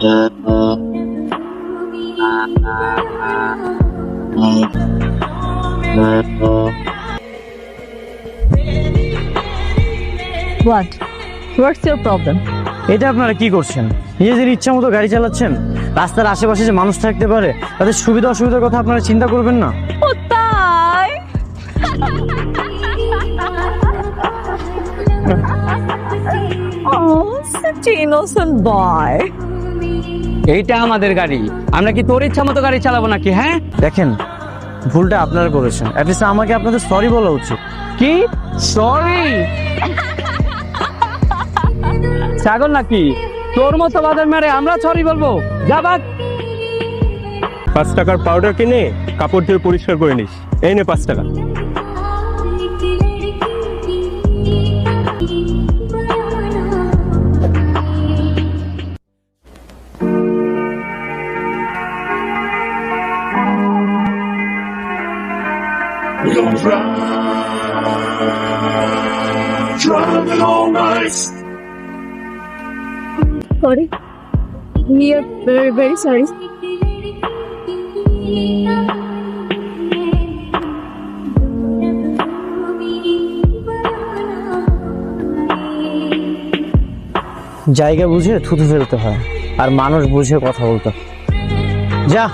What? What's your problem? এটা আপনারা কি করছেন? নিজেদের ইচ্ছা মতো গাড়ি চালাচ্ছেন। রাস্তার আশেপাশে যে মানুষ থাকতে পারে তাদের সুবিধা অসুবিধার কথা আপনারা চিন্তা করবেন না? ও তাই? Oh, such an innocent boy. এইটা আমাদের গাড়ি, আমরা কি তোর ইচ্ছা মতো গাড়ি চালাবো নাকি? হ্যাঁ দেখেন, ভুলটা আপনারা করেছেন। অ্যাটলিস্ট আমাকে আপনাদের সরি বলা উচিত। কি সরি? ছাগল নাকি তোর মতো বাজার মেরে আমরা সরি বলবো? যা বাদ। 5 টাকার পাউডার কিনে কাপড় দিয়ে পরিষ্কার করে নিস। এই নে 5 টাকা। We'll drive it all night. Sorry. We are very, very sorry. জায়গা বুঝে থুতু ফেলতে হয়, আর মানুষ বুঝে কথা বলতে হয়। যা।